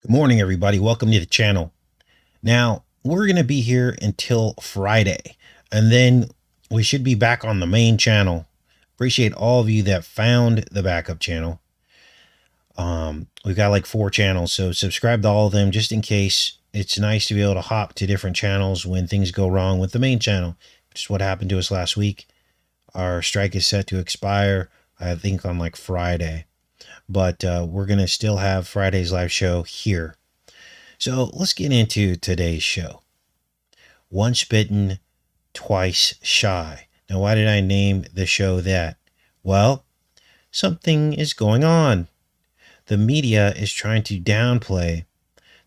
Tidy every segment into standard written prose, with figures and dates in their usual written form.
Good morning, everybody. Welcome to the channel. Now, we're going to be here until Friday, and then we should be back on the main channel. Appreciate all of you that found the backup channel. We've got like 4 channels, so subscribe to all of them just in case. It's nice to be able to hop to different channels when things go wrong with the main channel, which is what happened to us last week. Our strike is set to expire, I think, on like Friday, but we're going to still have Friday's live show here. So let's get into today's show. Once bitten, twice shy. Now, why did I name the show that? Well, something is going on. The media is trying to downplay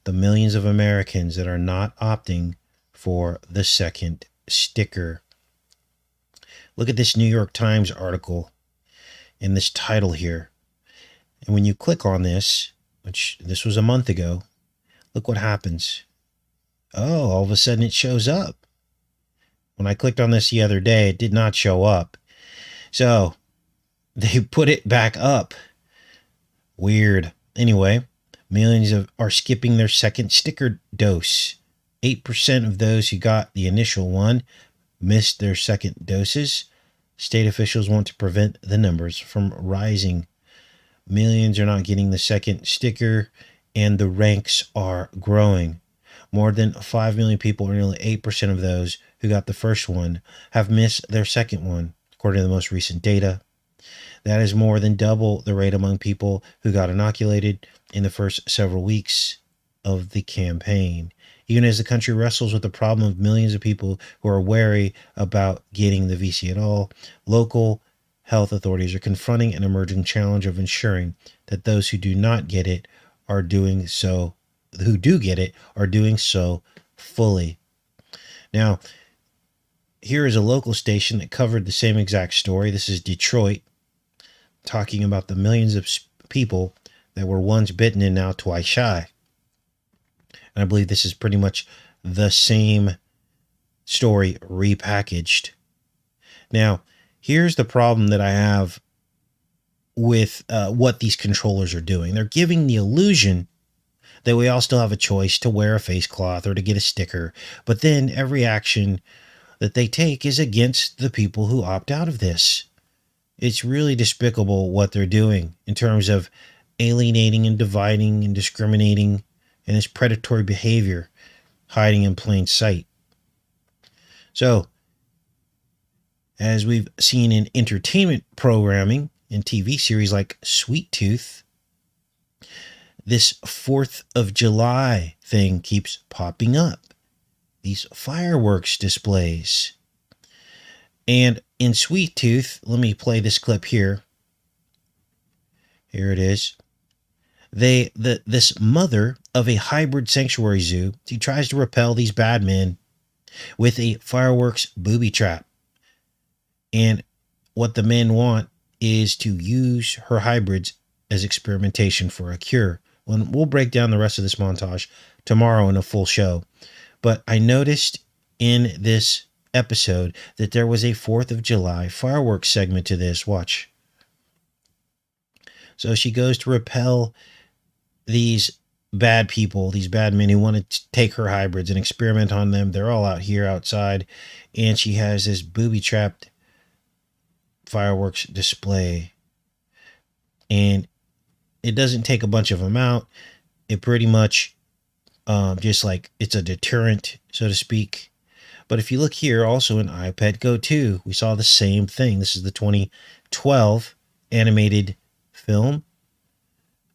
the millions of Americans that are not opting for the second sticker. Look at this New York Times article in this title here. And when you click on this, which this was a month ago, look what happens. Oh, all of a sudden it shows up. When I clicked on this the other day, it did not show up. So they put it back up. Weird. Anyway, millions are skipping their second sticker dose. 8% of those who got the initial one missed their second doses. State officials want to prevent the numbers from rising. Millions are not getting the second sticker, and the ranks are growing. More than 5 million people, or nearly 8% of those who got the first one, have missed their second one, according to the most recent data. That is more than double the rate among people who got inoculated in the first several weeks of the campaign. Even as the country wrestles with the problem of millions of people who are wary about getting the VC at all, local health authorities are confronting an emerging challenge of ensuring that those who do not get it are doing so, who do get it are doing so fully. Now, here is a local station that covered the same exact story. This is Detroit, talking about the millions of people that were once bitten and now twice shy. And I believe this is pretty much the same story repackaged. Now, here's the problem that I have with what these controllers are doing. They're giving the illusion that we all still have a choice to wear a face cloth or to get a sticker, but then every action that they take is against the people who opt out of this. It's really despicable what they're doing in terms of alienating and dividing and discriminating, and this predatory behavior hiding in plain sight. So, as we've seen in entertainment programming in TV series like Sweet Tooth, this 4th of July thing keeps popping up. These fireworks displays. And in Sweet Tooth, let me play this clip here. Here it is. This mother of a hybrid sanctuary zoo, she tries to repel these bad men with a fireworks booby trap. And what the men want is to use her hybrids as experimentation for a cure. We'll break down the rest of this montage tomorrow in a full show. But I noticed in this episode that there was a 4th of July fireworks segment to this. Watch. So she goes to repel these bad people, these bad men who want to take her hybrids and experiment on them. They're all out here outside, and she has this booby-trapped fireworks display, and it doesn't take a bunch of them out. It pretty much just like it's a deterrent, so to speak. But if you look here, also in iPad Go 2, we saw the same thing. This is the 2012 animated film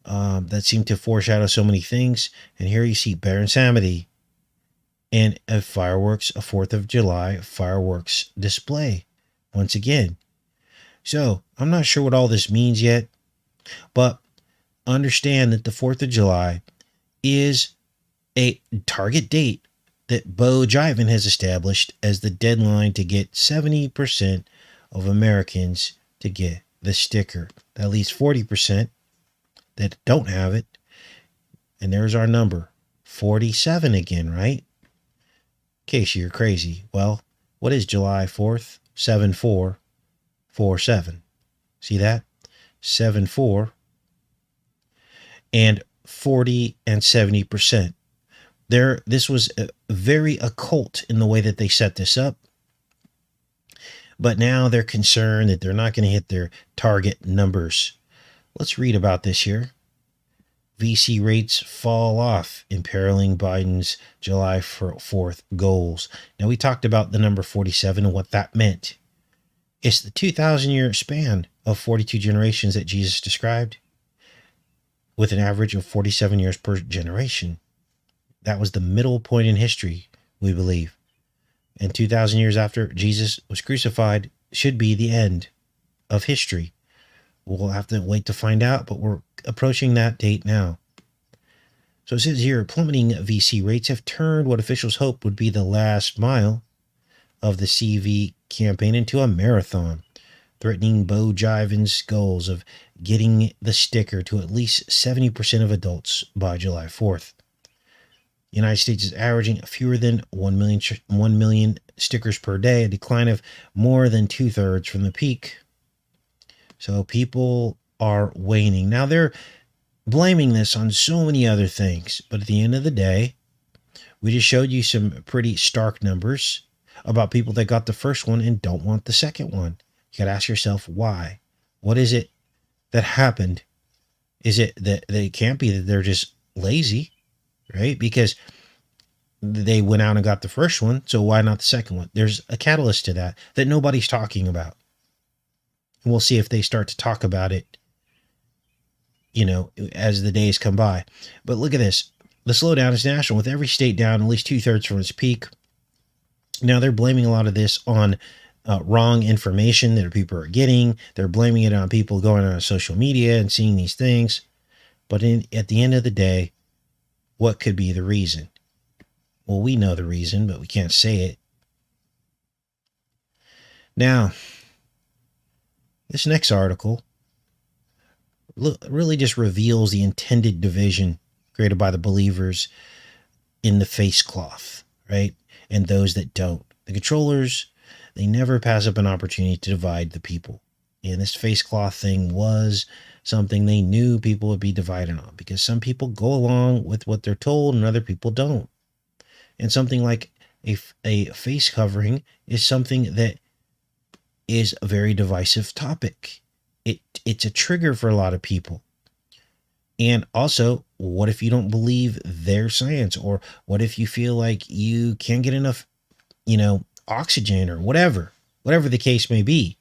that seemed to foreshadow so many things. And here you see Baron Samedi and a 4th of July fireworks display once again. So I'm not sure what all this means yet, but understand that the 4th of July is a target date that Bo Jiven has established as the deadline to get 70% of Americans to get the sticker. That leaves 40% that don't have it. And there's our number, 47 again, right? In case you're crazy. Well, what is July 4th? 7447. See that? 74. And 40, and 70%. This was very occult in the way that they set this up. But now they're concerned that they're not going to hit their target numbers. Let's read about this here. VC rates fall off, imperiling Biden's July 4th goals. Now, we talked about the number 47 and what that meant. It's the 2,000-year span of 42 generations that Jesus described, with an average of 47 years per generation. That was the middle point in history, we believe. And 2,000 years after Jesus was crucified should be the end of history. We'll have to wait to find out, but we're approaching that date now. So it says here, plummeting VC rates have turned what officials hoped would be the last mile of the CV campaign into a marathon, threatening Bo Jiven's goals of getting the sticker to at least 70% of adults by July 4th. The United States is averaging fewer than 1 million stickers per day, a decline of more than 2/3 from the peak. So people are waning. Now they're blaming this on so many other things, but at the end of the day, we just showed you some pretty stark numbers about people that got the first one and don't want the second one. You got to ask yourself why. What is it that happened? Is it that it can't be that they're just lazy, right? Because they went out and got the first one, so why not the second one? There's a catalyst to that nobody's talking about. And we'll see if they start to talk about it, as the days come by. But look at this. The slowdown is national, with every state down at least 2/3 from its peak. Now they're blaming a lot of this on wrong information that people are getting. They're blaming it on people going on social media and seeing these things. But at the end of the day, what could be the reason? Well, we know the reason, but we can't say it. Now, this next article really just reveals the intended division created by the believers in the face cloth, right? And those that don't. The controllers, they never pass up an opportunity to divide the people. And this face cloth thing was something they knew people would be divided on, because some people go along with what they're told and other people don't. And something like a face covering is something that is a very divisive topic. It's a trigger for a lot of people. And also, what if you don't believe their science? Or what if you feel like you can't get enough, oxygen or whatever the case may be?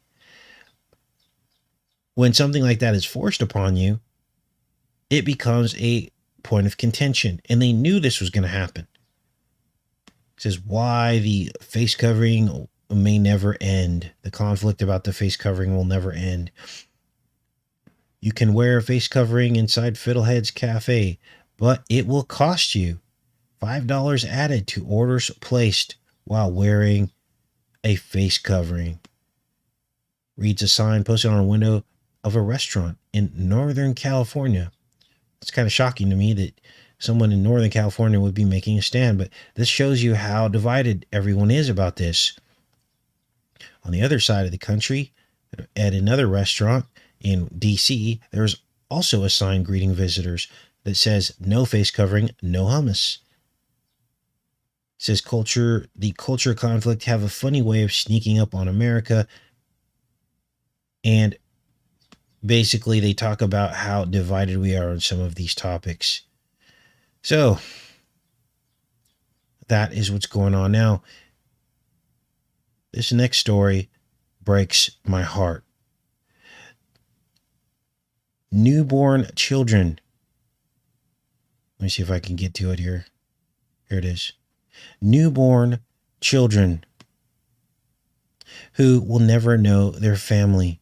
When something like that is forced upon you, it becomes a point of contention. And they knew this was going to happen. It says why the face covering may never end. The conflict about the face covering will never end. You can wear a face covering inside Fiddlehead's Cafe, but it will cost you $5 added to orders placed while wearing a face covering. Reads a sign posted on a window of a restaurant in Northern California. It's kind of shocking to me that someone in Northern California would be making a stand, but this shows you how divided everyone is about this. On the other side of the country, at another restaurant in DC, there's also a sign greeting visitors that says no face covering, no hummus. It says the culture conflict have a funny way of sneaking up on America. And basically they talk about how divided we are on some of these topics. So that is what's going on now. This next story breaks my heart. Newborn children. Let me see if I can get to it here. Here it is. Newborn children who will never know their family.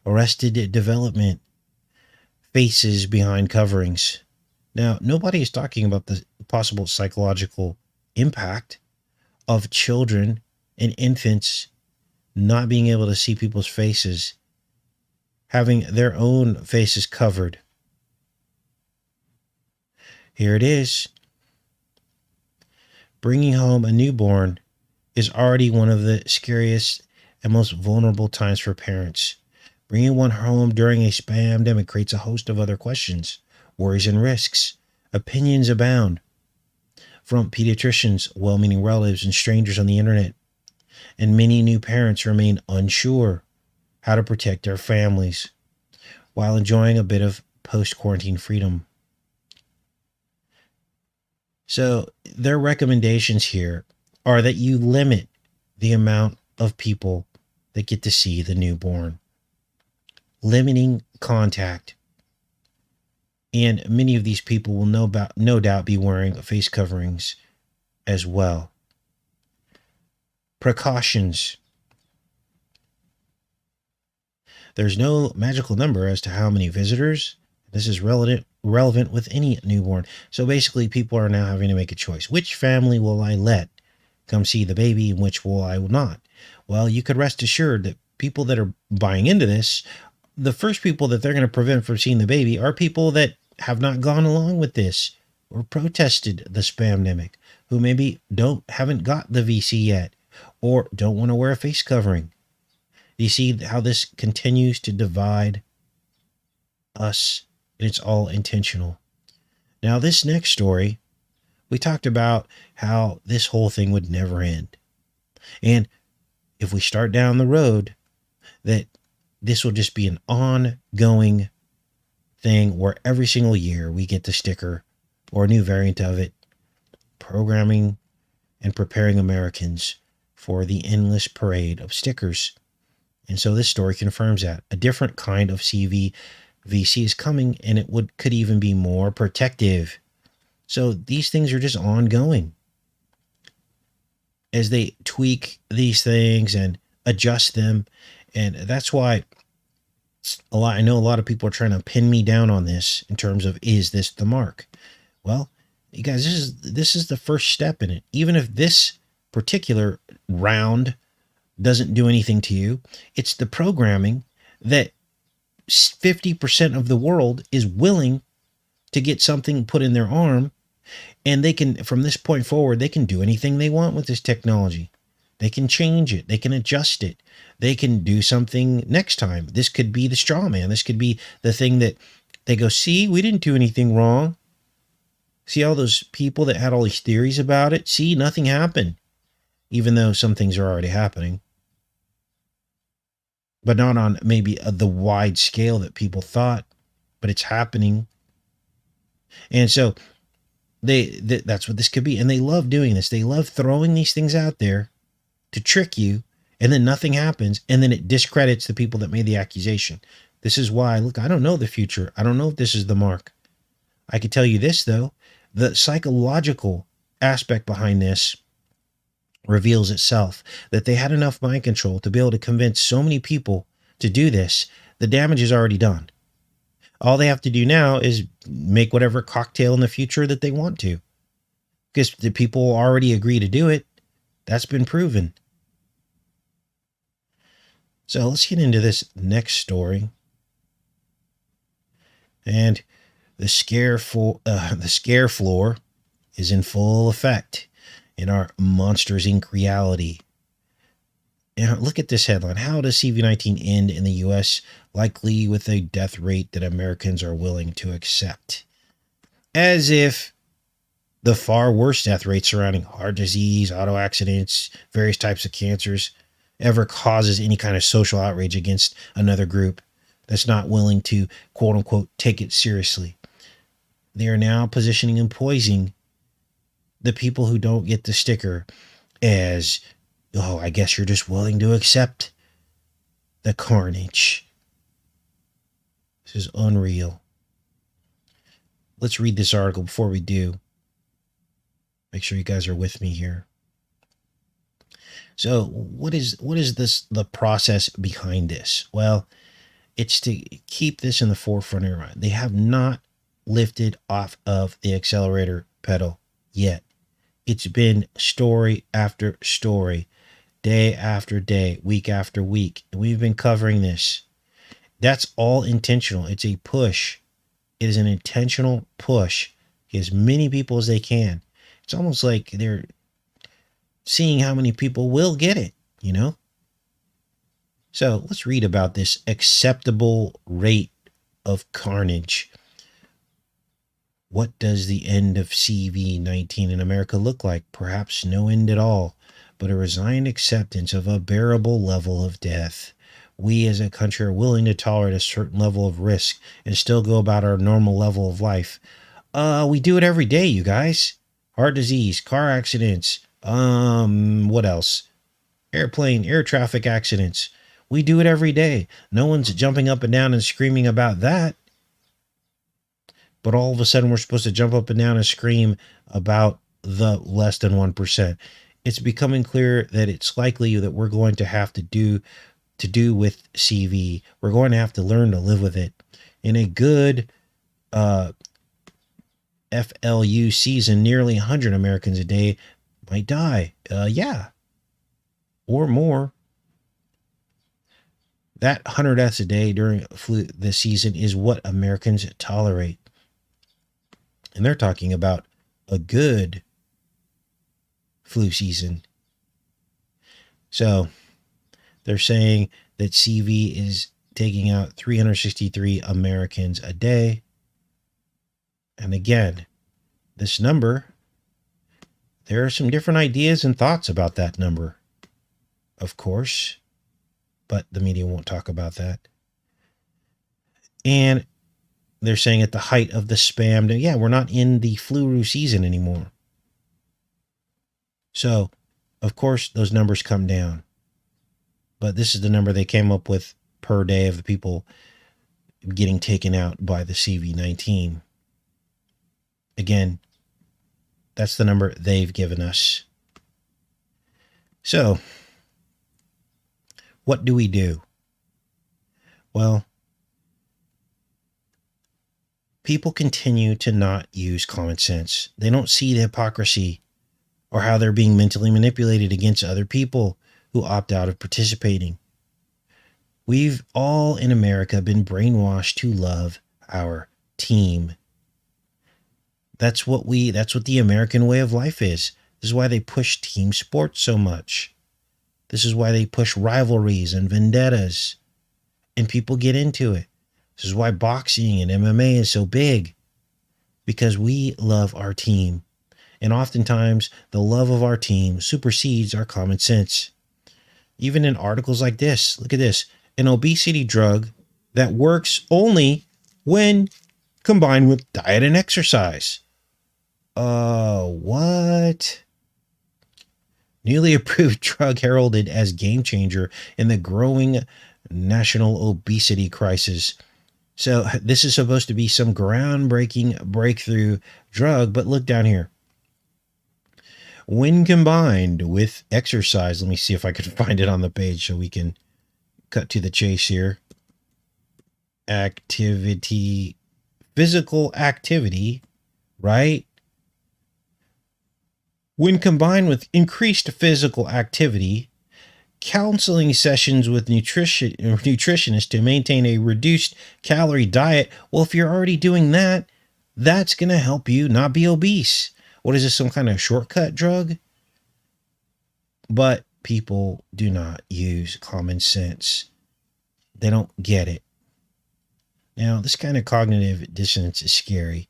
Arrested development. Faces behind coverings. Now, nobody is talking about the possible psychological impact of children and infants not being able to see people's faces, having their own faces covered. Here it is. Bringing home a newborn is already one of the scariest and most vulnerable times for parents. Bringing one home during a pandemic creates a host of other questions. worries and risks. Opinions abound from pediatricians, well-meaning relatives, and strangers on the internet. And many new parents remain unsure how to protect their families while enjoying a bit of post-quarantine freedom. So their recommendations here are that you limit the amount of people that get to see the newborn, limiting contact. And many of these people will no doubt be wearing face coverings as well. Precautions. There's no magical number as to how many visitors. This is relevant with any newborn. So basically, people are now having to make a choice. Which family will I let come see the baby and which will I not? Well, you could rest assured that people that are buying into this, the first people that they're going to prevent from seeing the baby are people that have not gone along with this or protested the spamdemic, who maybe haven't got the VC yet or don't want to wear a face covering. You see how this continues to divide us, and it's all intentional. Now, this next story, we talked about how this whole thing would never end. And if we start down the road, that this will just be an ongoing thing where every single year we get the sticker or a new variant of it, programming and preparing Americans for the endless parade of stickers. And so this story confirms that a different kind of VC is coming, and it could even be more protective. So these things are just ongoing as they tweak these things and adjust them. And that's why I know a lot of people are trying to pin me down on this in terms of, is this the mark? Well, you guys, this is the first step in it. Even if this particular round doesn't do anything to you, it's the programming that 50% of the world is willing to get something put in their arm, and they can, from this point forward, they can do anything they want with this technology. They can change it. They can adjust it. They can do something next time. This could be the straw man. This could be the thing that they go, see, we didn't do anything wrong. See all those people that had all these theories about it? See, nothing happened. Even though some things are already happening. But not on maybe the wide scale that people thought. But it's happening. And so that's what this could be. And they love doing this. They love throwing these things out there to trick you, and then nothing happens, and then it discredits the people that made the accusation. This is why, look, I don't know the future. I don't know if this is the mark. I could tell you this, though. The psychological aspect behind this reveals itself, that they had enough mind control to be able to convince so many people to do this. The damage is already done. All they have to do now is make whatever cocktail in the future that they want to, because the people already agree to do it. That's been proven. So let's get into this next story. And the scare floor is in full effect in our Monsters Inc. reality. And look at this headline. How does CV-19 end in the U.S., likely with a death rate that Americans are willing to accept? As if the far worse death rates surrounding heart disease, auto accidents, various types of cancers ever causes any kind of social outrage against another group that's not willing to, quote unquote, take it seriously. They are now positioning and poising the people who don't get the sticker as, oh, I guess you're just willing to accept the carnage. This is unreal. Let's read this article before we do. Make sure you guys are with me here. So what is the process behind this? Well, it's to keep this in the forefront of your mind. They have not lifted off of the accelerator pedal yet. It's been story after story, day after day, week after week. And we've been covering this. That's all intentional. It's a push. It is an intentional push. Get as many people as they can. It's almost like they're seeing how many people will get it, you know? So let's read about this acceptable rate of carnage. What does the end of CV-19 in America look like? Perhaps no end at all, but a resigned acceptance of a bearable level of death. We as a country are willing to tolerate a certain level of risk and still go about our normal level of life. We do it every day, you guys. Heart disease, car accidents, what else? Air traffic accidents. We do it every day. No one's jumping up and down and screaming about that. But all of a sudden, we're supposed to jump up and down and scream about the less than 1%. It's becoming clear that it's likely that we're going to have to do with CV. We're going to have to learn to live with it. In a good FLU season, nearly 100 Americans a day might die. Yeah. Or more. That 100 deaths a day during flu this season is what Americans tolerate. And they're talking about a good flu season. So they're saying that CV is taking out 363 Americans a day. And again, this number, there are some different ideas and thoughts about that number, of course, but the media won't talk about that. And they're saying at the height of the spam, yeah, we're not in the flu season anymore. So, of course, those numbers come down. But this is the number they came up with per day of the people getting taken out by the CV-19. Again, that's the number they've given us. So, what do we do? Well, people continue to not use common sense. They don't see the hypocrisy or how they're being mentally manipulated against other people who opt out of participating. We've all in America been brainwashed to love our team. That's what the American way of life is. This is why they push team sports so much. This is why they push rivalries and vendettas, and people get into it. This is why boxing and MMA is so big, because we love our team. And oftentimes, the love of our team supersedes our common sense. Even in articles like this, look at this, an obesity drug that works only when combined with diet and exercise. What? Newly approved drug heralded as game changer in the growing national obesity crisis. So this is supposed to be some groundbreaking breakthrough drug, but look down here. When combined with exercise, let me see if I can find it on the page so we can cut to the chase here. Physical activity, right? When combined with increased physical activity, counseling sessions with nutritionists to maintain a reduced calorie diet, well, if you're already doing that, that's going to help you not be obese. What is this, some kind of shortcut drug? But people do not use common sense. They don't get it. Now, this kind of cognitive dissonance is scary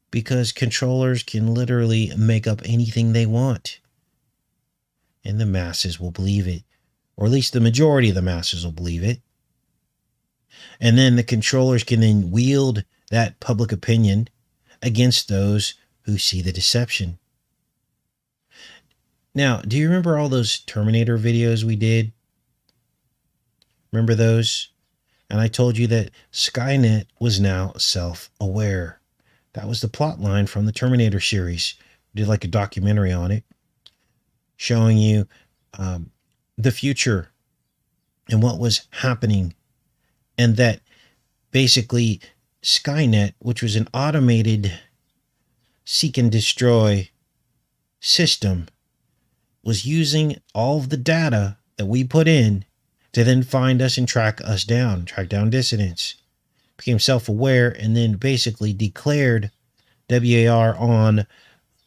because controllers can literally make up anything they want. And the masses will believe it. Or at least the majority of the masses will believe it. And then the controllers can then wield that public opinion against those who see the deception. Now, do you remember all those Terminator videos we did? Remember those? And I told you that Skynet was now self-aware. That was the plot line from the Terminator series. We did like a documentary on it, showing you the future and what was happening. And that basically Skynet, which was an automated seek and destroy system, was using all of the data that we put in to then find us and track down dissidents, became self-aware, and then basically declared WAR on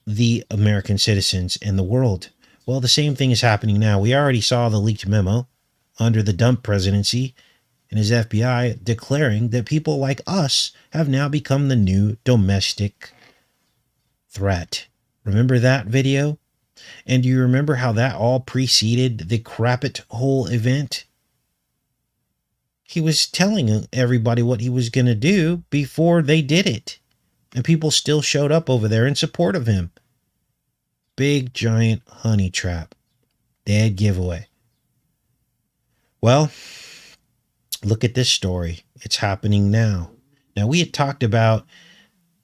the American citizens and the world. Well, the same thing is happening now. We already saw the leaked memo under the Dump presidency and his FBI declaring that people like us have now become the new domestic threat. Remember that video? And do you remember how that all preceded the Crapit whole event? He was telling everybody what he was going to do before they did it. And people still showed up over there in support of him. Big, giant honey trap. Dead giveaway. Well, look at this story. It's happening now. Now, we had talked about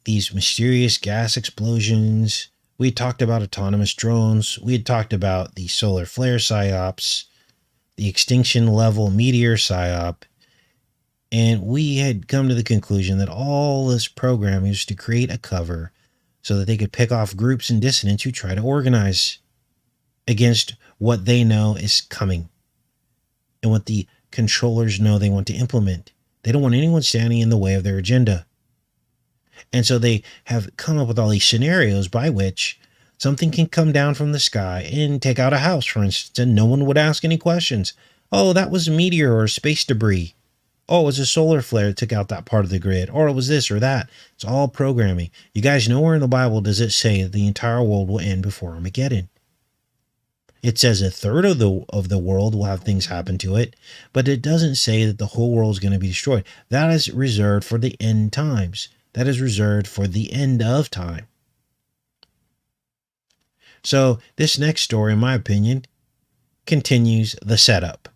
these mysterious gas explosions. We had talked about autonomous drones. We had talked about the solar flare psyops, the extinction level meteor psyop. And we had come to the conclusion that all this programming was to create a cover so that they could pick off groups and dissidents who try to organize against what they know is coming and what the controllers know they want to implement. They don't want anyone standing in the way of their agenda. And so they have come up with all these scenarios by which something can come down from the sky and take out a house, for instance, and no one would ask any questions. Oh, that was a meteor or space debris. Oh, it was a solar flare that took out that part of the grid. Or it was this or that. It's all programming. You guys, nowhere in the Bible does it say that the entire world will end before Armageddon. It says a third of the world will have things happen to it, but it doesn't say that the whole world is going to be destroyed. That is reserved for the end times. That is reserved for the end of time. So this next story, in my opinion, continues the setup.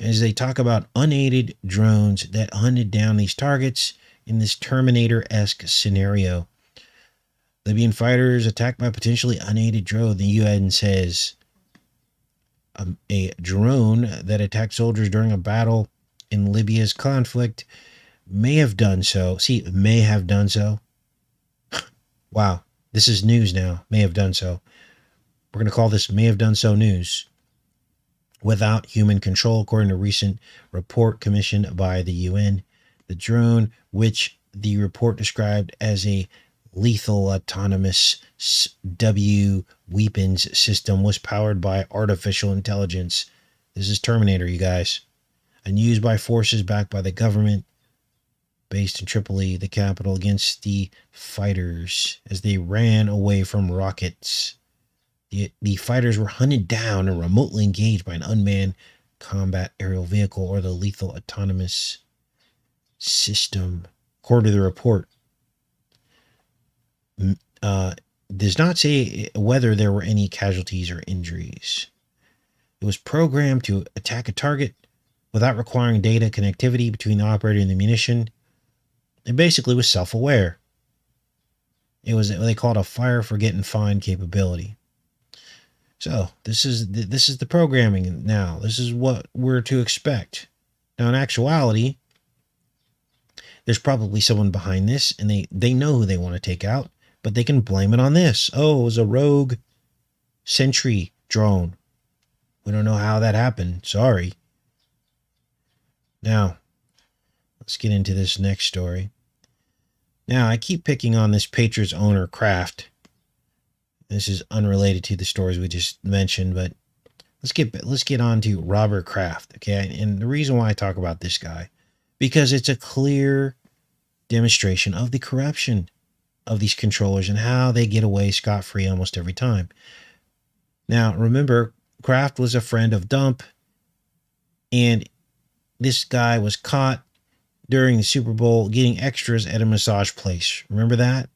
As they talk about unaided drones that hunted down these targets in this Terminator-esque scenario. Libyan fighters attacked by potentially unaided drone. The UN says a drone that attacked soldiers during a battle in Libya's conflict may have done so. See, may have done so. Wow, this is news now. May have done so. We're going to call this may have done so news. Without human control, according to a recent report commissioned by the UN. The drone, which the report described as a lethal autonomous W weapons system, was powered by artificial intelligence. This is Terminator, you guys. And used by forces backed by the government based in Tripoli, the capital, against the fighters as they ran away from rockets. The fighters were hunted down and remotely engaged by an unmanned combat aerial vehicle or the lethal autonomous system. According to the report, does not say whether there were any casualties or injuries. It was programmed to attack a target without requiring data connectivity between the operator and the munition. It basically was self-aware. It was what they called a fire, forget, and find capability. So this is the programming now. This is what we're to expect. Now, in actuality, there's probably someone behind this, and they know who they want to take out, but they can blame it on this. Oh, it was a rogue sentry drone. We don't know how that happened. Sorry. Now, let's get into this next story. Now, I keep picking on this Patriots owner, Kraft. This is unrelated to the stories we just mentioned, but let's get on to Robert Kraft, okay? And the reason why I talk about this guy, because it's a clear demonstration of the corruption of these controllers and how they get away scot-free almost every time. Now, remember, Kraft was a friend of Dump, and this guy was caught during the Super Bowl getting extras at a massage place. Remember that?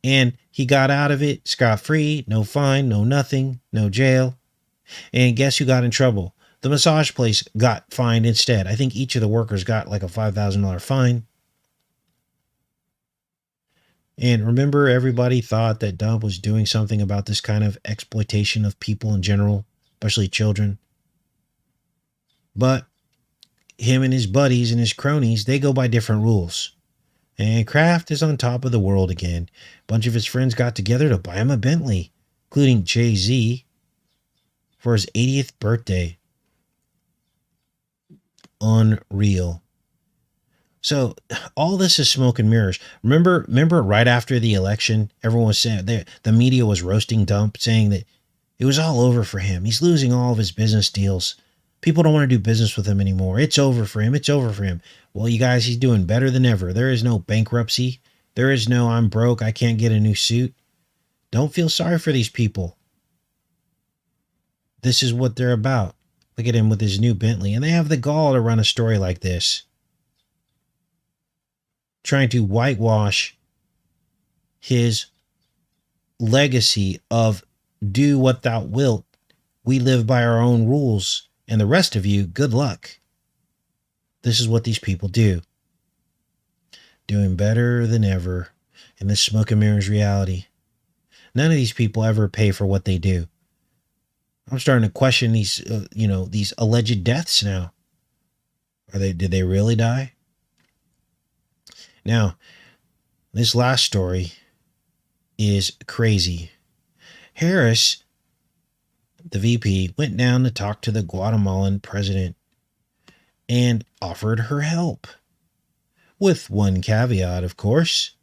And he got out of it scot-free, no fine, no nothing, no jail. And guess who got in trouble? The massage place got fined instead. I think each of the workers got like a $5,000 fine. And remember, everybody thought that Dump was doing something about this kind of exploitation of people in general, especially children. But him and his buddies and his cronies, they go by different rules. And Kraft is on top of the world again. A bunch of his friends got together to buy him a Bentley, including Jay-Z, for his 80th birthday. Unreal. So all this is smoke and mirrors. Remember right after the election, everyone was saying, the media was roasting Dump, saying that it was all over for him. He's losing all of his business deals. People don't want to do business with him anymore. It's over for him. It's over for him. Well, you guys, he's doing better than ever. There is no bankruptcy. There is no I'm broke, I can't get a new suit. Don't feel sorry for these people. This is what they're about. Look at him with his new Bentley. And they have the gall to run a story like this, trying to whitewash his legacy of do what thou wilt. We live by our own rules. And the rest of you, good luck. This is what these people do. Doing better than ever in this smoke and mirrors reality. None of these people ever pay for what they do. I'm starting to question these, these alleged deaths now. Did they really die? Now, this last story is crazy. Harris, the VP, went down to talk to the Guatemalan president and offered her help. With one caveat, of course,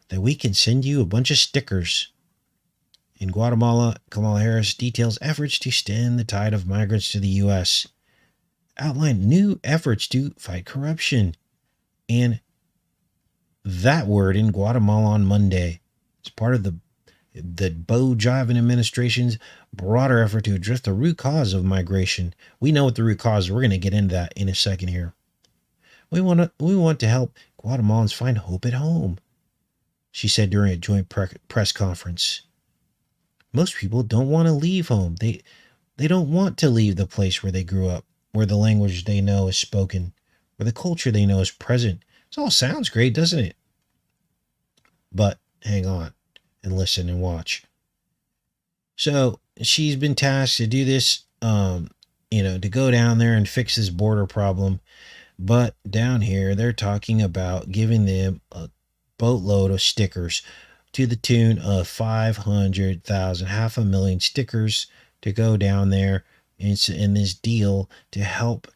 that we can send you a bunch of stickers. In Guatemala, Kamala Harris details efforts to stem the tide of migrants to the U.S., outlined new efforts to fight corruption, and that word in Guatemala on Monday. It's part of the Bo Jiven administration's broader effort to address the root cause of migration. We know what the root cause is. We're going to get into that in a second here. We want to help Guatemalans find hope at home, she said during a joint press conference. Most people don't want to leave home. They don't want to leave the place where they grew up, where the language they know is spoken, where the culture they know is present. This all sounds great, doesn't it? But hang on and listen and watch. So she's been tasked to do this, to go down there and fix this border problem. But down here, they're talking about giving them a boatload of stickers to the tune of 500,000, 500,000 stickers to go down there in this deal to help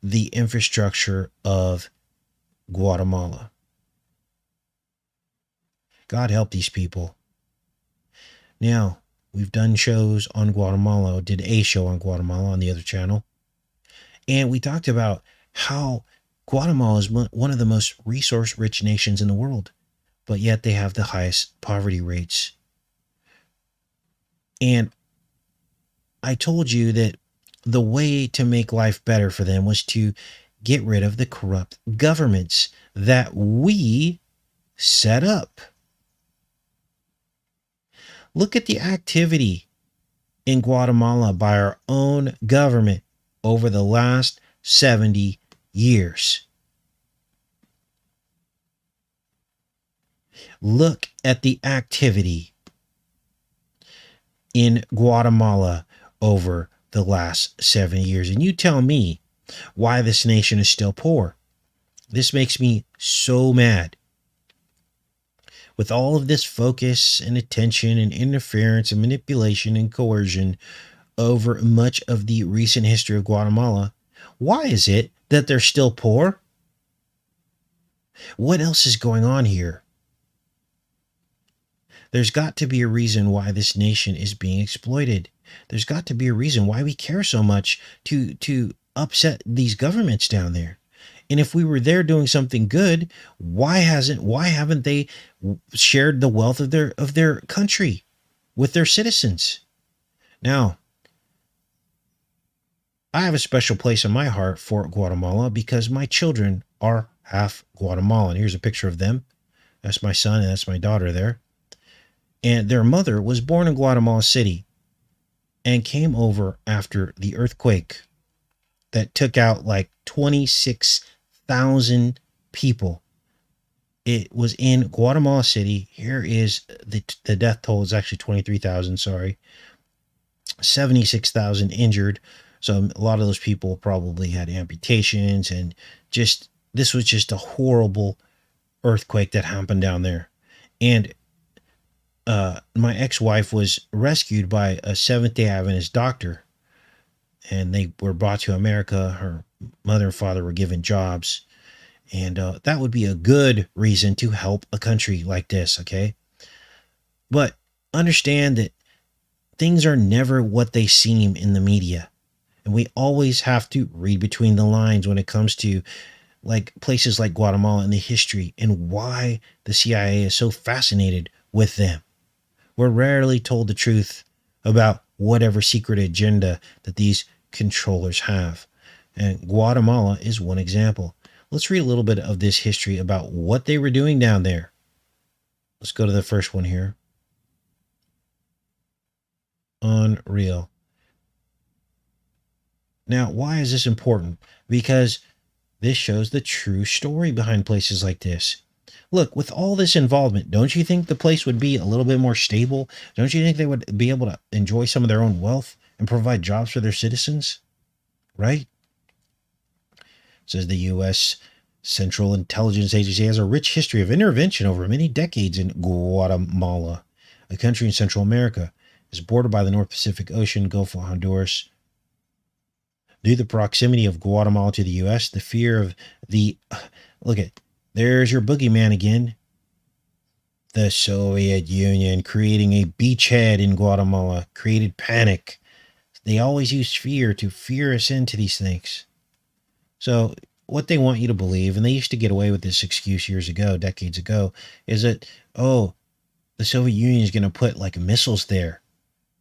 the infrastructure of Guatemala. God help these people. Now, we've done shows on Guatemala, did a show on Guatemala on the other channel, and we talked about how Guatemala is one of the most resource-rich nations in the world, but yet they have the highest poverty rates. And I told you that the way to make life better for them was to get rid of the corrupt governments that we set up. Look at the activity in Guatemala by our own government over the last 70 years. Look at the activity in Guatemala over the last 70 years. And you tell me why this nation is still poor. This makes me so mad. With all of this focus and attention and interference and manipulation and coercion over much of the recent history of Guatemala, why is it that they're still poor? What else is going on here? There's got to be a reason why this nation is being exploited. There's got to be a reason why we care so much to upset these governments down there. And if we were there doing something good, why haven't they shared the wealth of their country with their citizens? Now, I have a special place in my heart for Guatemala because my children are half Guatemalan. Here's a picture of them. That's my son and that's my daughter there. And their mother was born in Guatemala City and came over after the earthquake that took out like 26,000 people. It was in Guatemala City. Here is the death toll is actually 23,000, sorry. 76,000 injured. So a lot of those people probably had amputations and this was just a horrible earthquake that happened down there. And my ex-wife was rescued by a Seventh-day Adventist doctor, and they were brought to America. Her mother and father were given jobs, and that would be a good reason to help a country like this, okay? But understand that things are never what they seem in the media, and we always have to read between the lines when it comes to like places like Guatemala and the history and why the CIA is so fascinated with them. We're rarely told the truth about whatever secret agenda that these controllers have. And Guatemala is one example. Let's read a little bit of this history about what they were doing down there. Let's go to the first one here. Unreal. Now, why is this important? Because this shows the true story behind places like this. Look, with all this involvement, don't you think the place would be a little bit more stable? Don't you think they would be able to enjoy some of their own wealth and provide jobs for their citizens? Right? It says the U.S. Central Intelligence Agency has a rich history of intervention over many decades in Guatemala, a country in Central America. It's bordered by the North Pacific Ocean, Gulf of Honduras. Due to the proximity of Guatemala to the U.S., the fear of the... Look at... There's your boogeyman again. The Soviet Union creating a beachhead in Guatemala created panic. They always use fear to fear us into these things. So what they want you to believe, and they used to get away with this excuse years ago, decades ago, is that, oh, the Soviet Union is going to put like missiles there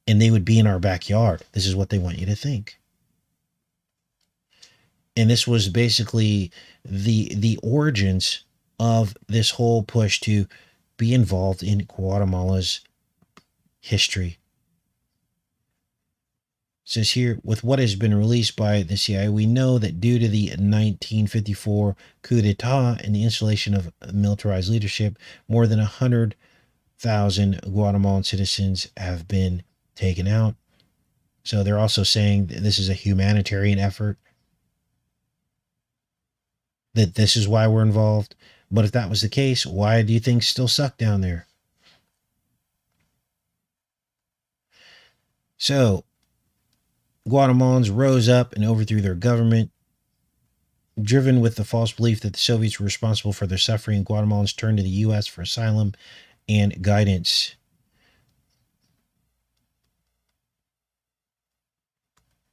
and they would be in our backyard. This is what they want you to think. And this was basically the origins of this whole push to be involved in Guatemala's history. It says here, with what has been released by the CIA, we know that due to the 1954 coup d'etat and the installation of militarized leadership, more than 100,000 Guatemalan citizens have been taken out. So they're also saying that this is a humanitarian effort, that this is why we're involved. But if that was the case, why do you think still suck down there? So Guatemalans rose up and overthrew their government. Driven with the false belief that the Soviets were responsible for their suffering, Guatemalans turned to the U.S. for asylum and guidance.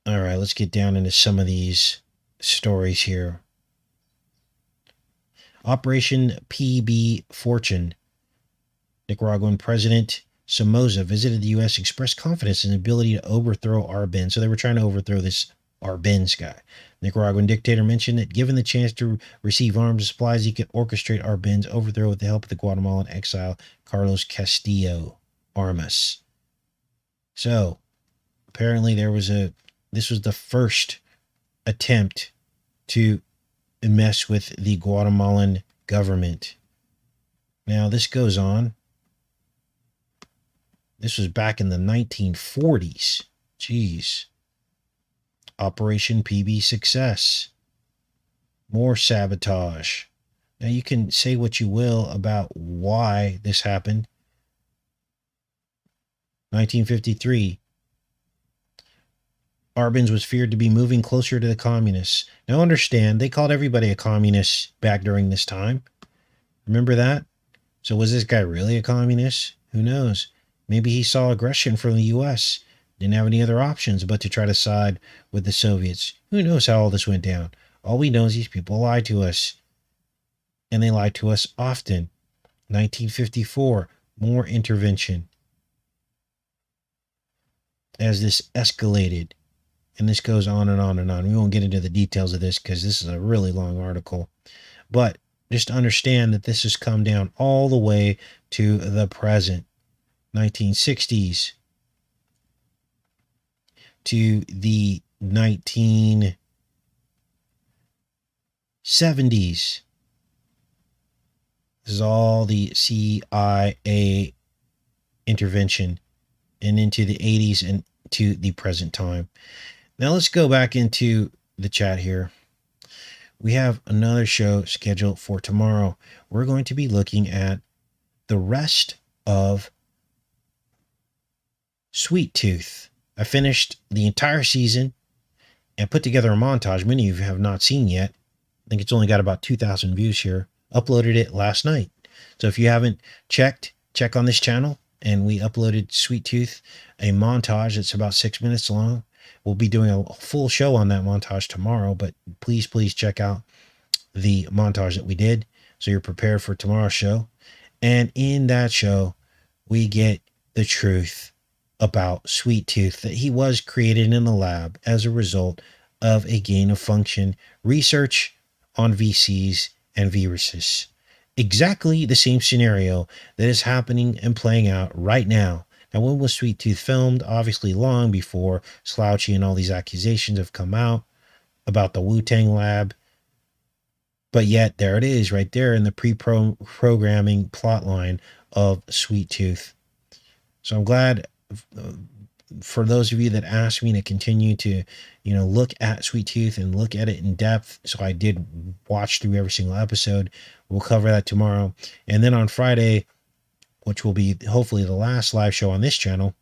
All right, let's get down into some of these stories here. Operation PB Fortune. Nicaraguan President Somoza visited the U.S., expressed confidence in the ability to overthrow Arbenz. So they were trying to overthrow this Arbenz guy. Nicaraguan dictator mentioned that given the chance to receive arms and supplies, he could orchestrate Arbenz overthrow with the help of the Guatemalan exile Carlos Castillo Armas. So apparently this was the first attempt to mess with the Guatemalan government. Now this goes on. This was back in the 1940s. Jeez. Operation PB Success. More sabotage. Now you can say what you will about why this happened. 1953. Arbenz was feared to be moving closer to the communists. Now understand, they called everybody a communist back during this time. Remember that? So was this guy really a communist? Who knows? Maybe he saw aggression from the U.S. Didn't have any other options but to try to side with the Soviets. Who knows how all this went down? All we know is these people lied to us. And they lied to us often. 1954, more intervention. As this escalated, and this goes on and on and on. We won't get into the details of this because this is a really long article. But just understand that this has come down all the way to the present. 1960s to the 1970s. This is all the CIA intervention and into the 80s and to the present time. Now let's go back into the chat here. We have another show scheduled for tomorrow. We're going to be looking at the rest of Sweet Tooth. I finished the entire season and put together a montage many of you have not seen yet. I think it's only got about 2,000 views here. Uploaded it last night. So if you haven't checked, check on this channel. And we uploaded Sweet Tooth, a montage that's about 6 minutes long. We'll be doing a full show on that montage tomorrow, but please check out the montage that we did, so you're prepared for tomorrow's show. And in that show, we get the truth about Sweet Tooth, that he was created in a lab as a result of a gain of function research on VCs and viruses. Exactly the same scenario that is happening and playing out right now. Now, when was Sweet Tooth filmed? Obviously, long before Slouchy and all these accusations have come out about the Wu-Tang lab. But yet, there it is right there in the pre-programming plot line of Sweet Tooth. So I'm glad for those of you that asked me to continue to, look at Sweet Tooth and look at it in depth. So I did watch through every single episode. We'll cover that tomorrow. And then on Friday, which will be hopefully the last live show on this channel,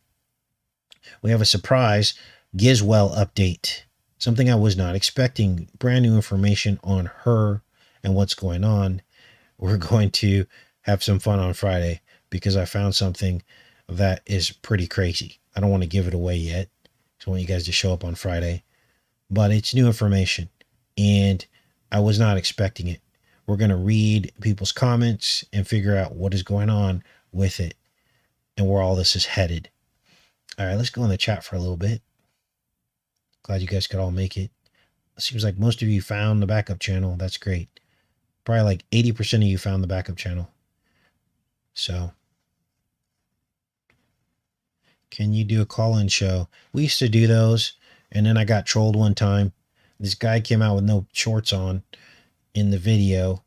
we have a surprise Gizwell update. Something I was not expecting. Brand new information on her and what's going on. We're going to have some fun on Friday because I found something that is pretty crazy. I don't want to give it away yet. So I want you guys to show up on Friday. But it's new information and I was not expecting it. We're going to read people's comments and figure out what is going on with it and where all this is headed. All right, let's go in the chat for a little bit. Glad you guys could all make it. Seems like most of you found the backup channel. That's great. Probably like 80% of you found the backup channel. So, can you do a call-in show? We used to do those, and then I got trolled one time. This guy came out with no shorts on in the video.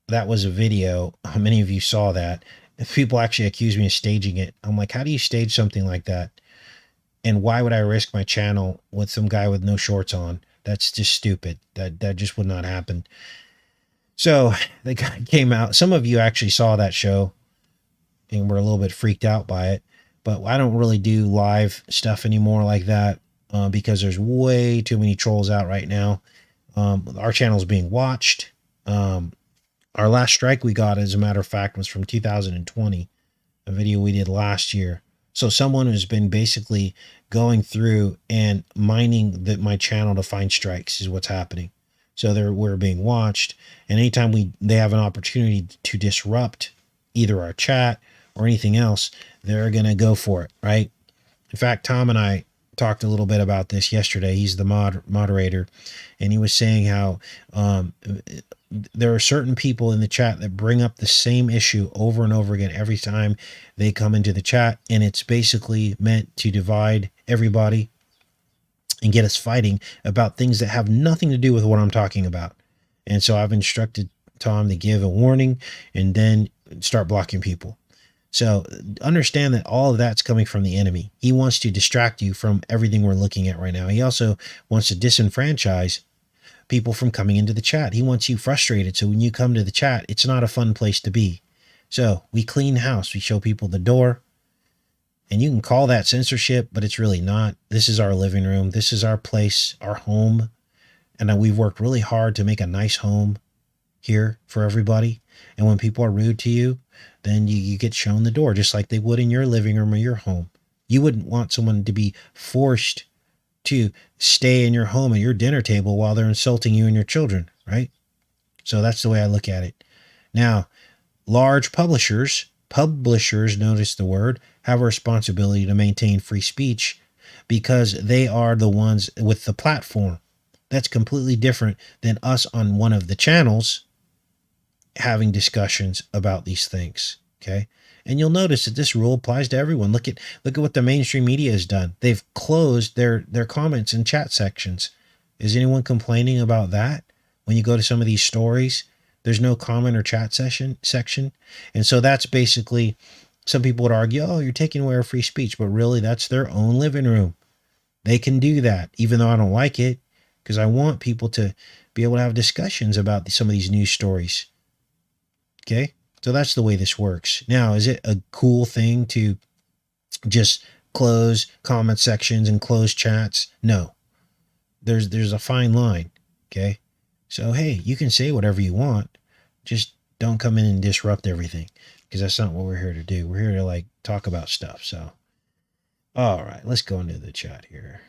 That was a video. How many of you saw that? People actually accused me of staging it. I'm like, how do you stage something like that? And why would I risk my channel with some guy with no shorts on? That's just stupid. That just would not happen. So the guy came out. Some of you actually saw that show and were a little bit freaked out by it. But I don't really do live stuff anymore like that because there's way too many trolls out right now. Our channel's being watched. Our last strike we got, as a matter of fact, was from 2020, a video we did last year. So someone has been basically going through and mining my channel to find strikes is what's happening. So we're being watched, and anytime they have an opportunity to disrupt either our chat or anything else, they're going to go for it, right? In fact, Tom and I talked a little bit about this yesterday. He's the moderator, and he was saying how there are certain people in the chat that bring up the same issue over and over again every time they come into the chat, and it's basically meant to divide everybody and get us fighting about things that have nothing to do with what I'm talking about. And so I've instructed Tom to give a warning and then start blocking people. So understand that all of that's coming from the enemy. He wants to distract you from everything we're looking at right now. He also wants to disenfranchise people from coming into the chat. He wants you frustrated. So when you come to the chat, it's not a fun place to be. So we clean house. We show people the door. And you can call that censorship, but it's really not. This is our living room. This is our place, our home. And we've worked really hard to make a nice home here for everybody. And when people are rude to you, then you get shown the door, just like they would in your living room or your home. You wouldn't want someone to be forced to stay in your home at your dinner table while they're insulting you and your children, right? So that's the way I look at it. Now, large publishers, notice the word, have a responsibility to maintain free speech because they are the ones with the platform. That's completely different than us on one of the channels having discussions about these things. Okay. And you'll notice that this rule applies to everyone. Look at what the mainstream media has done. They've closed their comments and chat sections. Is anyone complaining about that? When you go to some of these stories, there's no comment or chat section. And so that's basically, some people would argue, oh, you're taking away our free speech, but really that's their own living room. They can do that, even though I don't like it, because I want people to be able to have discussions about some of these news stories. Okay. So that's the way this works. Now, is it a cool thing to just close comment sections and close chats? No, there's a fine line. Okay. So, hey, you can say whatever you want. Just don't come in and disrupt everything, because that's not what we're here to do. We're here to talk about stuff. So, all right, let's go into the chat here.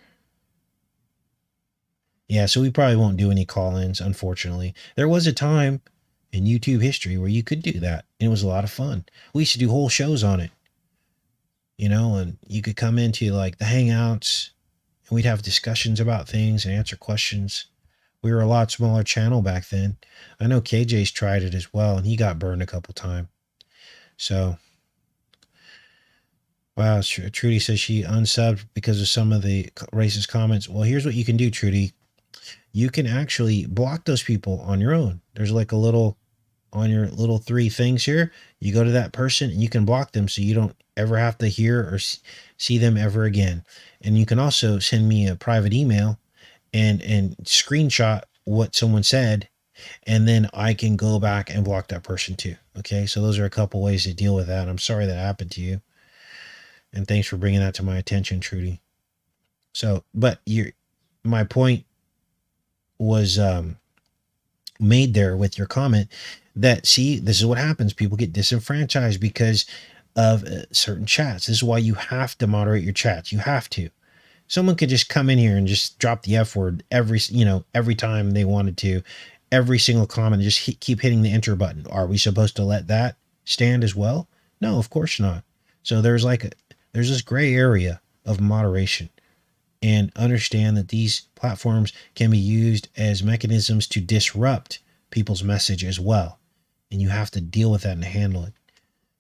Yeah, so we probably won't do any call-ins, unfortunately. There was a time in YouTube history where you could do that, and it was a lot of fun. We used to do whole shows on it, and you could come into like the Hangouts, and we'd have discussions about things and answer questions. We were a lot smaller channel back then. I know KJ's tried it as well, and he got burned a couple times. So, wow, Trudy says she unsubbed because of some of the racist comments. Well, here's what you can do, Trudy. You can actually block those people on your own. There's like a little on your little three things here. You go to that person and you can block them so you don't ever have to hear or see them ever again. And you can also send me a private email and screenshot what someone said, and then I can go back and block that person too. Okay, so those are a couple ways to deal with that. I'm sorry that happened to you, and thanks for bringing that to my attention, Trudy. So, but my point was made there with your comment that, see, this is what happens. People get disenfranchised because of certain chats. This is why you have to moderate your chats. You have to. Someone could just come in here and just drop the F word every time they wanted to, every single comment, just keep hitting the enter button. Are we supposed to let that stand as well? No, of course not. So there's this gray area of moderation, and understand that these platforms can be used as mechanisms to disrupt people's message as well. And you have to deal with that and handle it.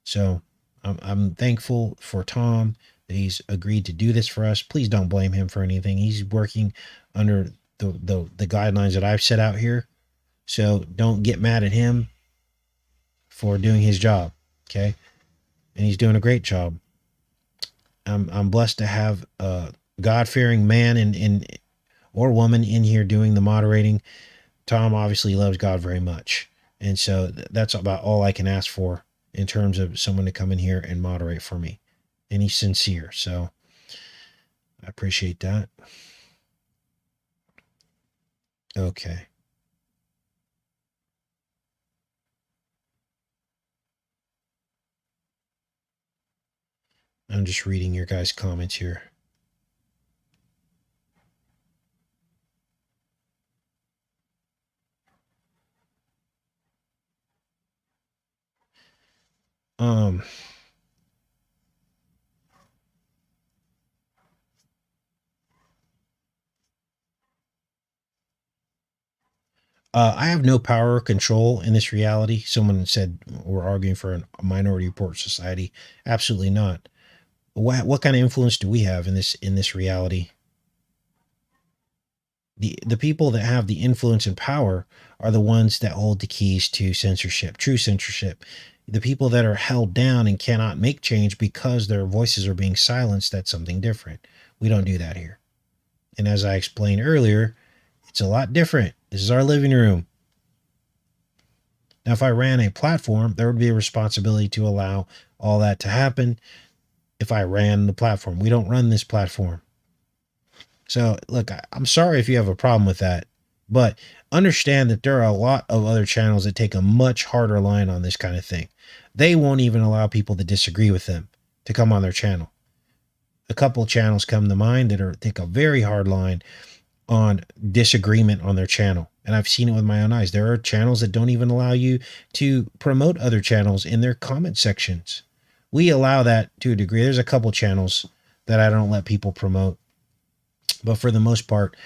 So I'm thankful for Tom that he's agreed to do this for us. Please don't blame him for anything. He's working under the guidelines that I've set out here. So don't get mad at him for doing his job. Okay. And he's doing a great job. I'm blessed to have a God-fearing man or woman in here doing the moderating. Tom obviously loves God very much. And so that's about all I can ask for in terms of someone to come in here and moderate for me. And he's sincere. So I appreciate that. Okay. I'm just reading your guys' comments here. I have no power or control in this reality. Someone said we're arguing for a minority report society. Absolutely not. What kind of influence do we have in this reality? The people that have the influence and power are the ones that hold the keys to censorship, true censorship. The people that are held down and cannot make change because their voices are being silenced, that's something different. We don't do that here. And as I explained earlier, it's a lot different. This is our living room. Now, if I ran a platform, there would be a responsibility to allow all that to happen. If I ran the platform, we don't run this platform. So, look, I'm sorry if you have a problem with that, but understand that there are a lot of other channels that take a much harder line on this kind of thing. They won't even allow people that disagree with them to come on their channel. A couple of channels come to mind that take a very hard line on disagreement on their channel. And I've seen it with my own eyes. There are channels that don't even allow you to promote other channels in their comment sections. We allow that to a degree. There's a couple channels that I don't let people promote. But for the most part,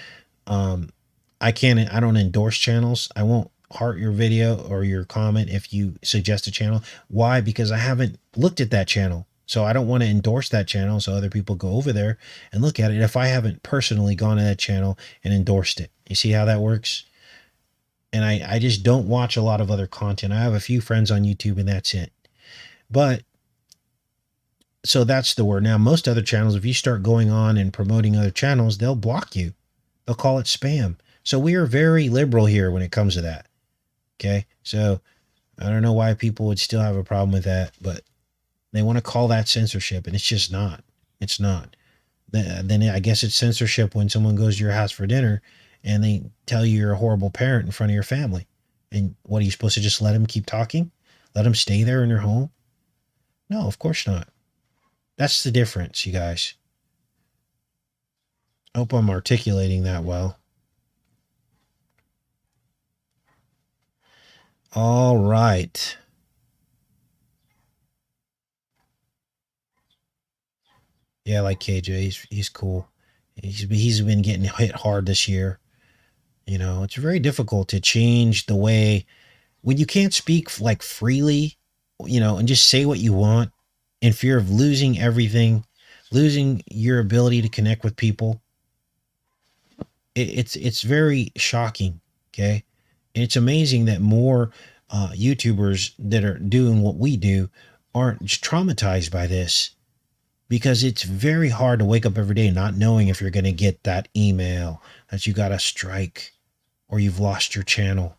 I don't endorse channels. I won't heart your video or your comment if you suggest a channel. Why? Because I haven't looked at that channel. So I don't want to endorse that channel so other people go over there and look at it if I haven't personally gone to that channel and endorsed it. You see how that works? And I just don't watch a lot of other content. I have a few friends on YouTube and that's it. But so that's the word. Now, most other channels, if you start going on and promoting other channels, they'll block you. They'll call it spam. So we are very liberal here when it comes to that. Okay. So I don't know why people would still have a problem with that, but they want to call that censorship, and it's just not. It's not. Then I guess it's censorship when someone goes to your house for dinner and they tell you you're a horrible parent in front of your family. And what, are you supposed to just let them keep talking? Let them stay there in your home? No, of course not. That's the difference, you guys. I hope I'm articulating that well. All right. Yeah, I like KJ. He's cool. He's been getting hit hard this year. You know, it's very difficult to change the way when you can't speak like freely, you know, and just say what you want in fear of losing everything, losing your ability to connect with people. It's very shocking. Okay, and it's amazing that more YouTubers that are doing what we do aren't traumatized by this, because it's very hard to wake up every day not knowing if you're going to get that email that you got a strike or you've lost your channel.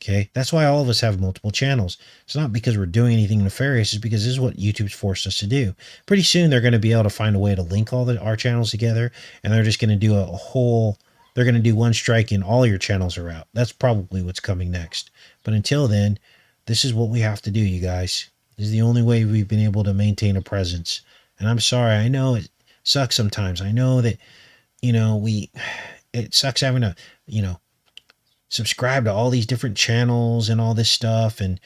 Okay. That's why all of us have multiple channels. It's not because we're doing anything nefarious. It's because this is what YouTube's forced us to do. Pretty soon they're going to be able to find a way to link our channels together, and they're just going to do they're going to do one strike and all your channels are out. That's probably what's coming next. But until then, this is what we have to do, you guys. This is the only way we've been able to maintain a presence. And I'm sorry. I know it sucks sometimes. I know that, you know, it sucks having to, you know, subscribe to all these different channels and all this stuff. And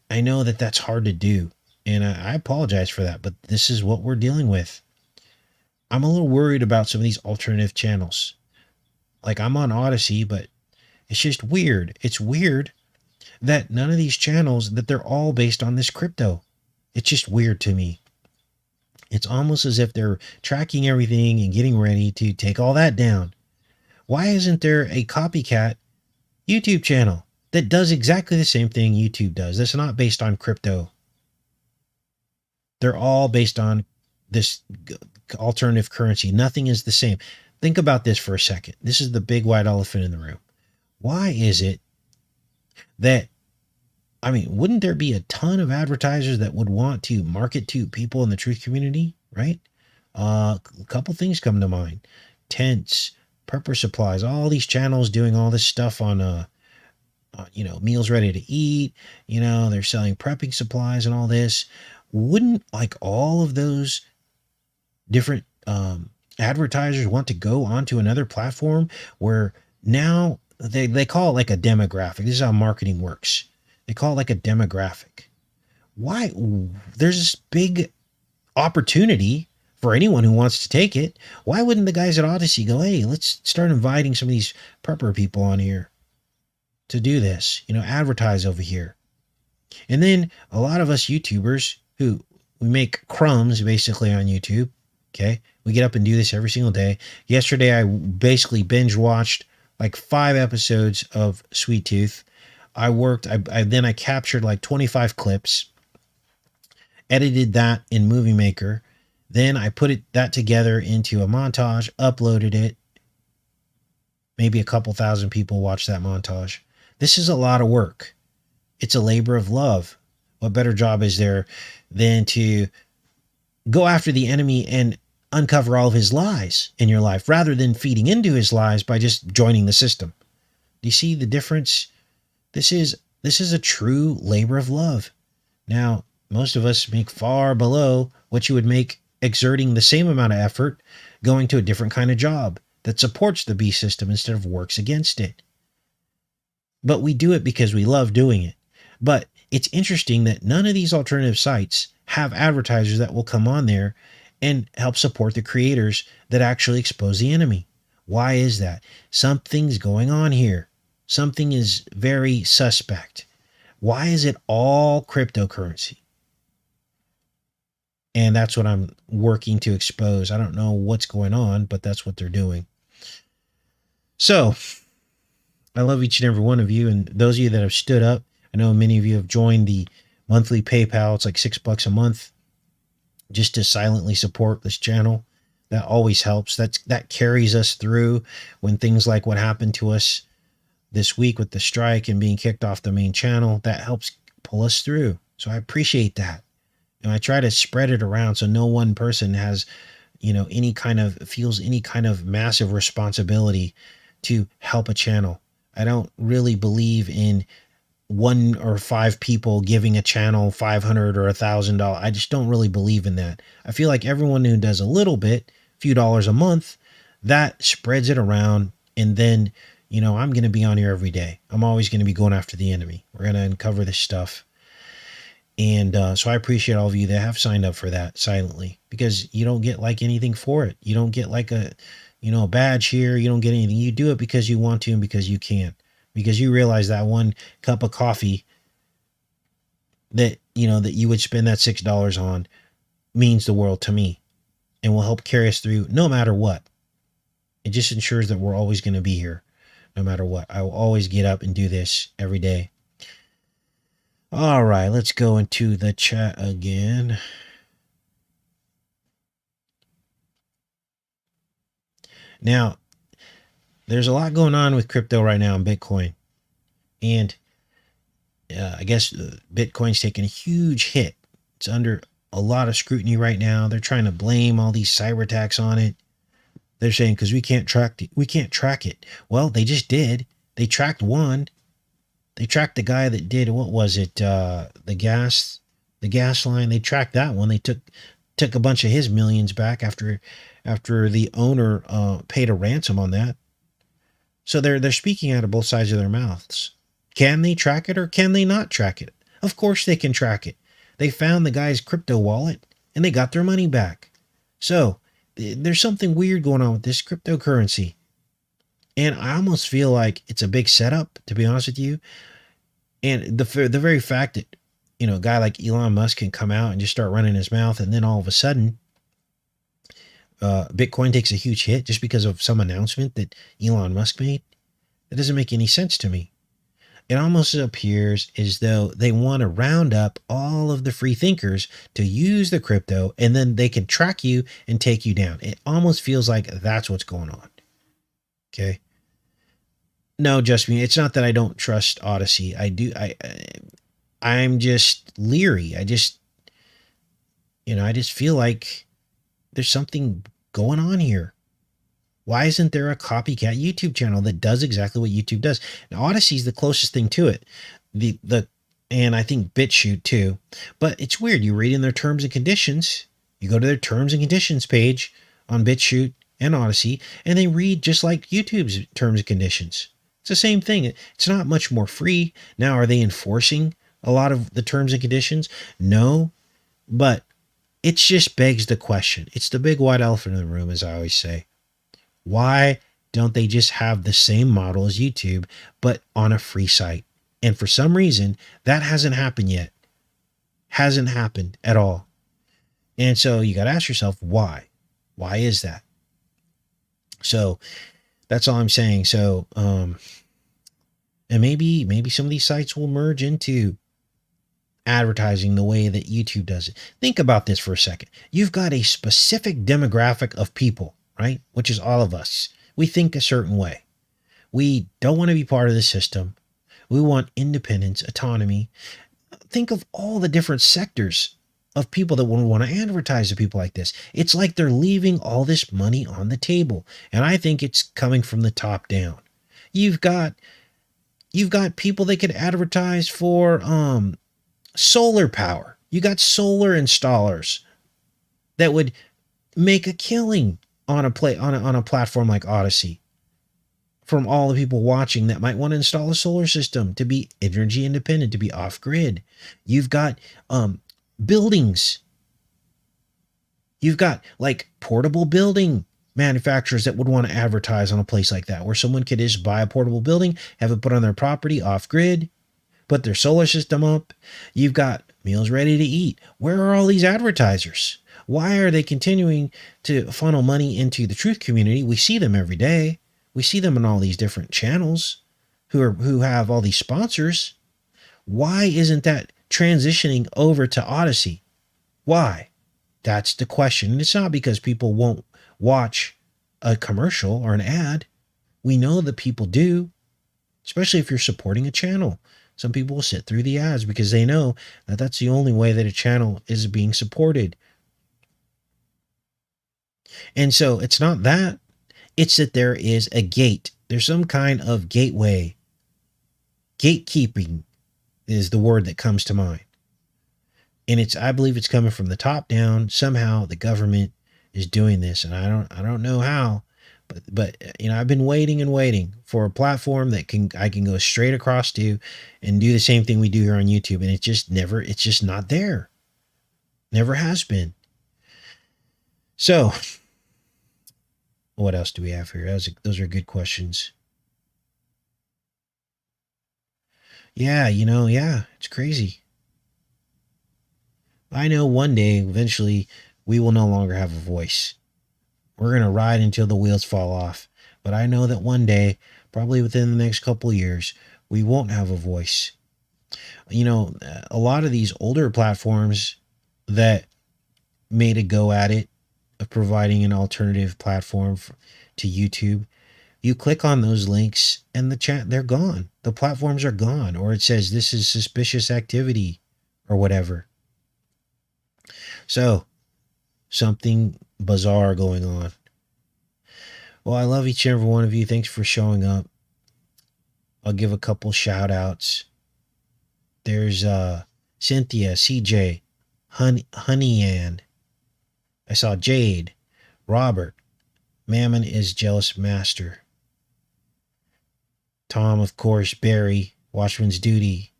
I know that that's hard to do. And I apologize for that, but this is what we're dealing with. I'm a little worried about some of these alternative channels. Like, I'm on Odyssey, but it's just weird. It's weird that none of these channels, that they're all based on this crypto. It's just weird to me. It's almost as if they're tracking everything and getting ready to take all that down. Why isn't there a copycat YouTube channel that does exactly the same thing YouTube does? That's not based on crypto. They're all based on this alternative currency. Nothing is the same. Think about this for a second. This is the big white elephant in the room. Why is it that, I mean, wouldn't there be a ton of advertisers that would want to market to people in the truth community, right? A couple things come to mind. Tents, purpose supplies, all these channels doing all this stuff on you know, meals ready to eat. You know, they're selling prepping supplies and all this. Wouldn't like all of those different advertisers want to go onto another platform where now they call it like a demographic? This is how marketing works. They call it like a demographic. Why? There's this big opportunity for anyone who wants to take it. Why wouldn't the guys at Odyssey go, hey, let's start inviting some of these prepper people on here to do this, you know, advertise over here. And then a lot of us YouTubers who we make crumbs basically on YouTube. Okay. We get up and do this every single day. Yesterday, I basically binge watched like 5 episodes of Sweet Tooth. Then I captured like 25 clips, edited that in Movie Maker. Then I put that together into a montage, uploaded it. Maybe a couple thousand people watched that montage. This is a lot of work. It's a labor of love. What better job is there than to go after the enemy and uncover all of his lies in your life, rather than feeding into his lies by just joining the system? Do you see the difference? This is a true labor of love. Now, most of us make far below what you would make exerting the same amount of effort going to a different kind of job that supports the beast system instead of works against it. But we do it because we love doing it. But it's interesting that none of these alternative sites have advertisers that will come on there and help support the creators that actually expose the enemy. Why is that? Something's going on here. Something is very suspect. Why is it all cryptocurrency? And that's what I'm working to expose. I don't know what's going on, but that's what they're doing. So I love each and every one of you. And those of you that have stood up, I know many of you have joined the monthly PayPal. It's like $6 a month just to silently support this channel. That always helps. That carries us through when things like what happened to us this week with the strike and being kicked off the main channel. That helps pull us through. So I appreciate that. And I try to spread it around so no one person has, you know, feels any kind of massive responsibility to help a channel. I don't really believe in 1 or 5 people giving a channel $500 or $1,000. I just don't really believe in that. I feel like everyone who does a little bit, a few dollars a month, that spreads it around, and then, I'm going to be on here every day. I'm always going to be going after the enemy. We're going to uncover this stuff. And so I appreciate all of you that have signed up for that silently, because you don't get like anything for it. You don't get like a badge here. You don't get anything. You do it because you want to and because you can, because you realize that one cup of coffee that you would spend that $6 on means the world to me and will help carry us through no matter what. It just ensures that we're always going to be here no matter what. I will always get up and do this every day. All right, let's go into the chat again. Now, there's a lot going on with crypto right now in Bitcoin. And I guess Bitcoin's taking a huge hit. It's under a lot of scrutiny right now. They're trying to blame all these cyber attacks on it. They're saying because we can't track it. Well, they just did. They tracked one. They tracked the guy that did, what was it? The gas line. They tracked that one. They took a bunch of his millions back after the owner paid a ransom on that. So they're speaking out of both sides of their mouths. Can they track it or can they not track it? Of course they can track it. They found the guy's crypto wallet and they got their money back. So there's something weird going on with this cryptocurrency. And I almost feel like it's a big setup, to be honest with you. And the very fact that, a guy like Elon Musk can come out and just start running his mouth, and then all of a sudden, Bitcoin takes a huge hit just because of some announcement that Elon Musk made. That doesn't make any sense to me. It almost appears as though they want to round up all of the free thinkers to use the crypto, and then they can track you and take you down. It almost feels like that's what's going on. Okay. No, just me. It's not that I don't trust Odyssey. I do. I'm just leery. I just feel like there's something going on here. Why isn't there a copycat YouTube channel that does exactly what YouTube does? Now, Odyssey's the closest thing to it. And I think BitChute too. But it's weird. You read in their terms and conditions. You go to their terms and conditions page on BitChute and Odyssey, and they read just like YouTube's terms and conditions. It's the same thing. It's not much more free. Now, are they enforcing a lot of the terms and conditions? No, but it just begs the question. It's the big white elephant in the room, as I always say. Why don't they just have the same model as YouTube, but on a free site? And for some reason, that hasn't happened yet. Hasn't happened at all. And so you got to ask yourself, why? Why is that? So that's all I'm saying. So, and maybe some of these sites will merge into advertising the way that YouTube does it. Think about this for a second. You've got a specific demographic of people, right? Which is all of us. We think a certain way. We don't want to be part of the system. We want independence, autonomy. Think of all the different sectors of people that would want to advertise to people like this. It's like they're leaving all this money on the table. And I think it's coming from the top down. You've got people that could advertise for solar power. You got solar installers that would make a killing on a platform like Odyssey from all the people watching that might want to install a solar system to be energy independent, to be off grid. You've got buildings. You've got like portable building manufacturers that would want to advertise on a place like that, where someone could just buy a portable building, have it put on their property off grid, put their solar system up. You've got meals ready to eat. Where are all these advertisers? Why are they continuing to funnel money into the truth community? We see them every day. We see them in all these different channels who have all these sponsors. Why isn't that transitioning over to Odyssey? Why? That's the question. And it's not because people won't watch a commercial or an ad. We know that people do, especially if you're supporting a channel. Some people will sit through the ads because they know that that's the only way that a channel is being supported. And so it's not that. It's that there is a gate. There's some kind of gateway. Gatekeeping is the word that comes to mind. And I believe it's coming from the top down. Somehow the government is doing this, and I don't know how, But you know, I've been waiting and waiting for a platform that I can go straight across to and do the same thing we do here on YouTube, and it's just not there. Never has been. So, what else do we have here? Those are good questions. Yeah, you know, yeah, it's crazy. I know one day, eventually, we will no longer have a voice. We're going to ride until the wheels fall off. But I know that one day, probably within the next couple of years, we won't have a voice. You know, a lot of these older platforms that made a go at it of providing an alternative platform to YouTube, you click on those links and they're gone. The platforms are gone, or it says this is suspicious activity or whatever. So, something bizarre going on. Well, I love each and every one of you. Thanks for showing up. I'll give a couple shout outs. There's Cynthia, CJ, Honey Ann. I saw Jade, Robert, Mammon is Jealous Master. Tom, of course, Barry, Watchman's Duty,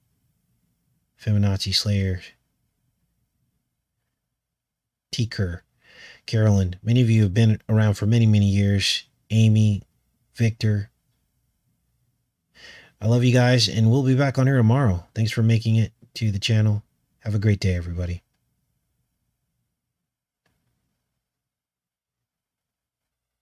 Feminazi Slayer, T-Kerr, Carolyn. Many of you have been around for many, many years. Amy, Victor. I love you guys, and we'll be back on here tomorrow. Thanks for making it to the channel. Have a great day, everybody.